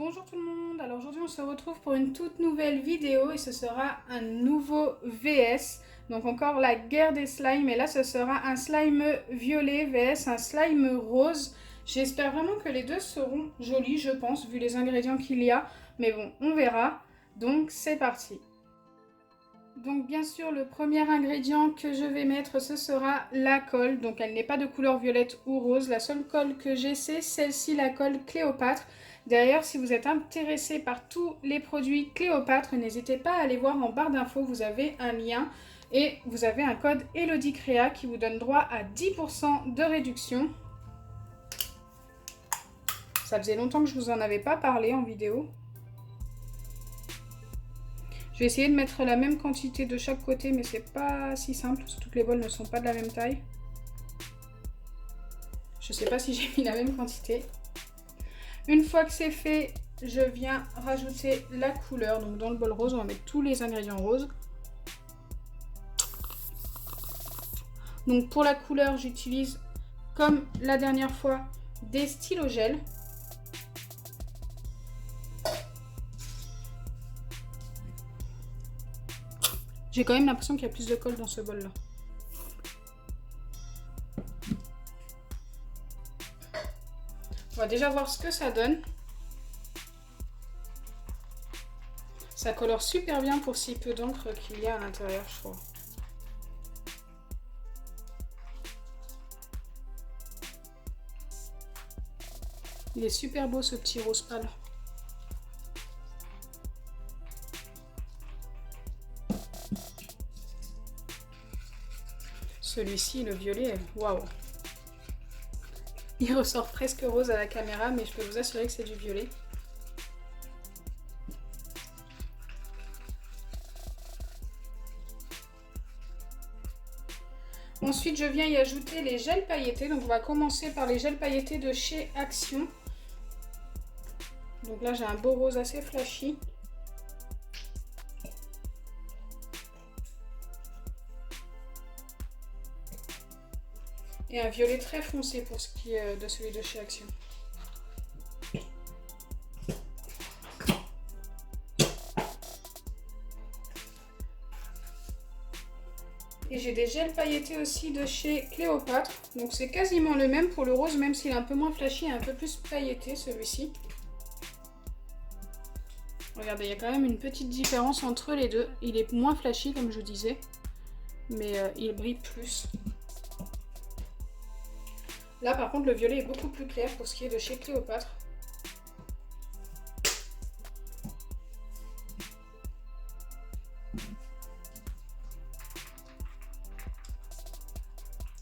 Bonjour tout le monde, alors aujourd'hui on se retrouve pour une toute nouvelle vidéo et ce sera un nouveau VS. Donc encore la guerre des slimes et là ce sera un slime violet VS un slime rose. J'espère vraiment que les deux seront jolis je pense vu les ingrédients qu'il y a. Mais bon on verra, donc c'est parti. Donc bien sûr le premier ingrédient que je vais mettre ce sera la colle. Donc elle n'est pas de couleur violette ou rose, la seule colle que j'ai c'est celle-ci, la colle Cléopâtre. D'ailleurs, si vous êtes intéressé par tous les produits Cléopâtre, n'hésitez pas à aller voir en barre d'infos, vous avez un lien et vous avez un code ELODICREA qui vous donne droit à 10% de réduction. Ça faisait longtemps que je vous en avais pas parlé en vidéo. Je vais essayer de mettre la même quantité de chaque côté, mais c'est pas si simple, surtout que les bols ne sont pas de la même taille. Je sais pas si j'ai mis la même quantité. Une fois que c'est fait, je viens rajouter la couleur. Donc dans le bol rose, on va mettre tous les ingrédients roses. Donc pour la couleur, j'utilise, comme la dernière fois, des stylos gel. J'ai quand même l'impression qu'il y a plus de colle dans ce bol-là. On va déjà voir ce que ça donne. Ça colore super bien pour si peu d'encre qu'il y a à l'intérieur, je trouve. Il est super beau ce petit rose pâle. Celui-ci, le violet, waouh! Il ressort presque rose à la caméra, mais je peux vous assurer que c'est du violet. Ensuite, je viens y ajouter les gels pailletés. Donc, on va commencer par les gels pailletés de chez Action. Donc là, j'ai un beau rose assez flashy. Et un violet très foncé pour ce qui est de celui de chez Action. Et j'ai des gels pailletés aussi de chez Cléopâtre. Donc c'est quasiment le même pour le rose, même s'il est un peu moins flashy et un peu plus pailleté celui-ci. Regardez, il y a quand même une petite différence entre les deux. Il est moins flashy comme je disais, mais il brille plus. Là par contre le violet est beaucoup plus clair pour ce qui est de chez Cléopâtre.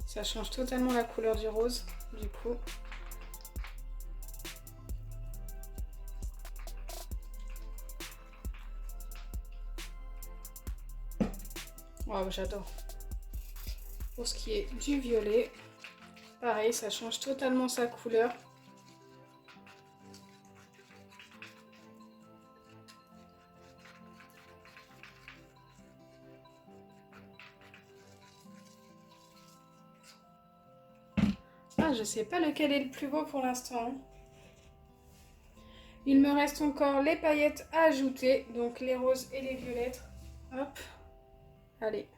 Ça change totalement la couleur du rose du coup. Waouh, j'adore. Pour ce qui est du violet, pareil, ça change totalement sa couleur. Ah, je sais pas lequel est le plus beau pour l'instant. Il me reste encore les paillettes à ajouter, donc les roses et les violettes. Hop, allez.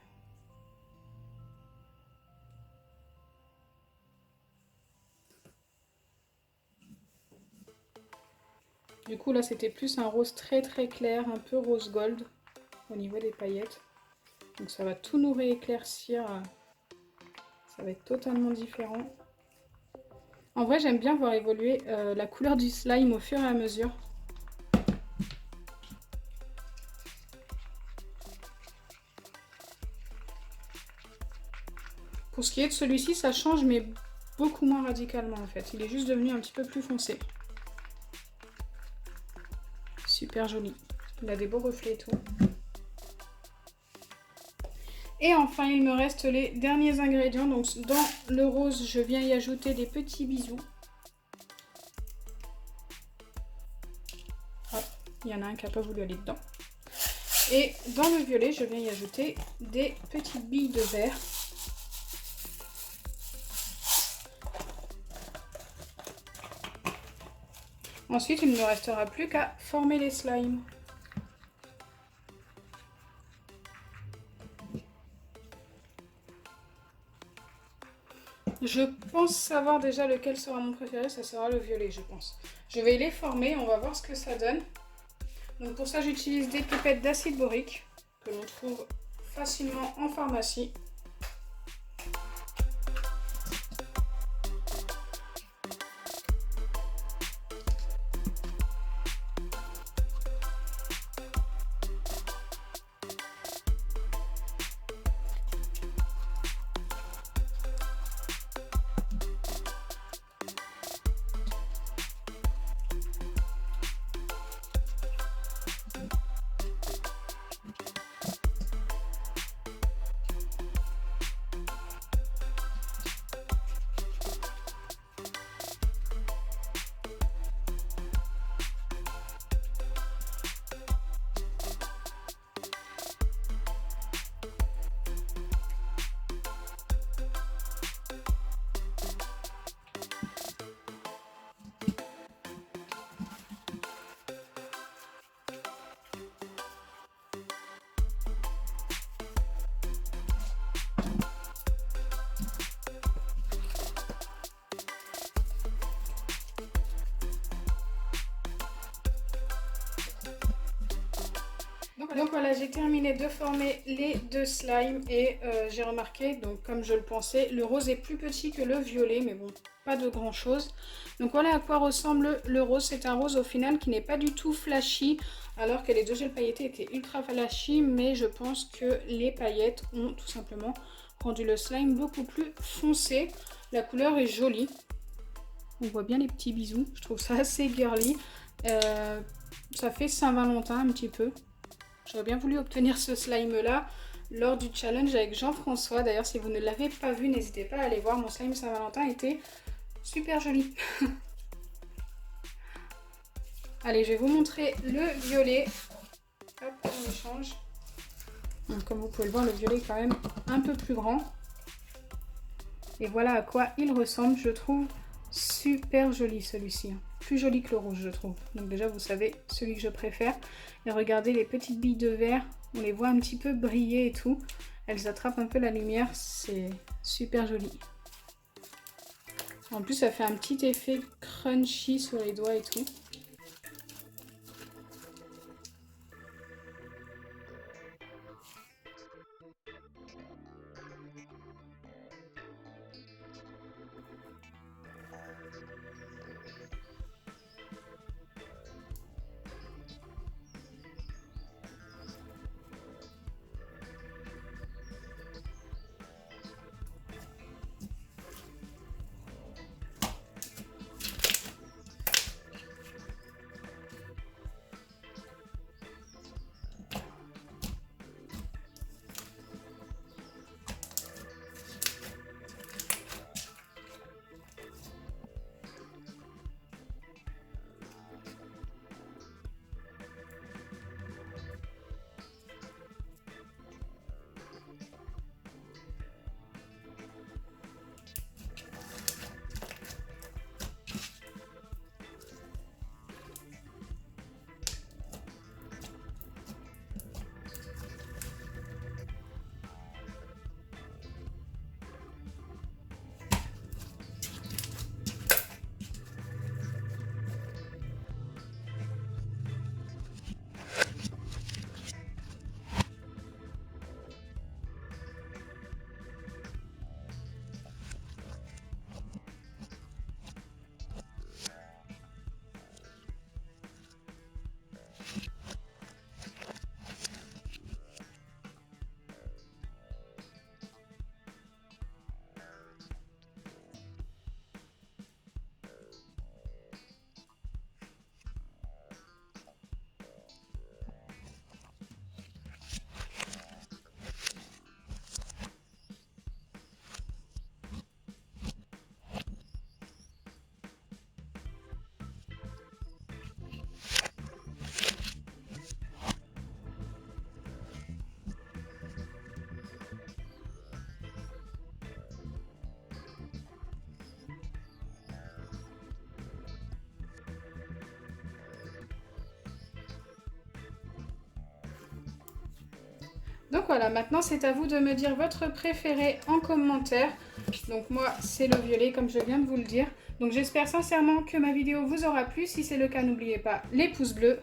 Du coup là c'était plus un rose très très clair, un peu rose gold au niveau des paillettes. Donc ça va tout nous rééclaircir, ça va être totalement différent. En vrai j'aime bien voir évoluer la couleur du slime au fur et à mesure. Pour ce qui est de celui-ci ça change mais beaucoup moins radicalement en fait. Il est juste devenu un petit peu plus foncé. Super joli. Il a des beaux reflets et tout. Et enfin, il me reste les derniers ingrédients. Donc, dans le rose, je viens y ajouter des petits bisous. Hop, il y en a un qui n'a pas voulu aller dedans. Et dans le violet, je viens y ajouter des petites billes de verre. Ensuite, il ne me restera plus qu'à former les slimes. Je pense savoir déjà lequel sera mon préféré, ça sera le violet, je pense. Je vais les former, on va voir ce que ça donne. Donc pour ça, j'utilise des pipettes d'acide borique que l'on trouve facilement en pharmacie. Donc voilà, j'ai terminé de former les deux slimes et j'ai remarqué, donc comme je le pensais, le rose est plus petit que le violet, mais bon, pas de grand chose. Donc voilà à quoi ressemble le rose. C'est un rose au final qui n'est pas du tout flashy, alors que les deux gels pailletés étaient ultra flashy, mais je pense que les paillettes ont tout simplement rendu le slime beaucoup plus foncé. La couleur est jolie. On voit bien les petits bisous, je trouve ça assez girly. Ça fait Saint-Valentin un petit peu. J'aurais bien voulu obtenir ce slime là lors du challenge avec Jean-François. D'ailleurs, si vous ne l'avez pas vu, n'hésitez pas à aller voir. Mon slime Saint-Valentin était super joli. Allez, je vais vous montrer le violet. Hop, on échange. Donc, comme vous pouvez le voir, le violet est quand même un peu plus grand. Et voilà à quoi il ressemble. Je trouve super joli celui-ci. Plus joli que le rouge, je trouve. Donc déjà, vous savez, celui que je préfère. Et regardez les petites billes de verre. On les voit un petit peu briller et tout. Elles attrapent un peu la lumière. C'est super joli. En plus, ça fait un petit effet crunchy sur les doigts et tout. Donc voilà, maintenant c'est à vous de me dire votre préféré en commentaire. Donc moi c'est le violet comme je viens de vous le dire. Donc j'espère sincèrement que ma vidéo vous aura plu. Si c'est le cas, n'oubliez pas les pouces bleus,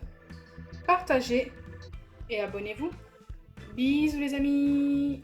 partagez et abonnez-vous. Bisous les amis!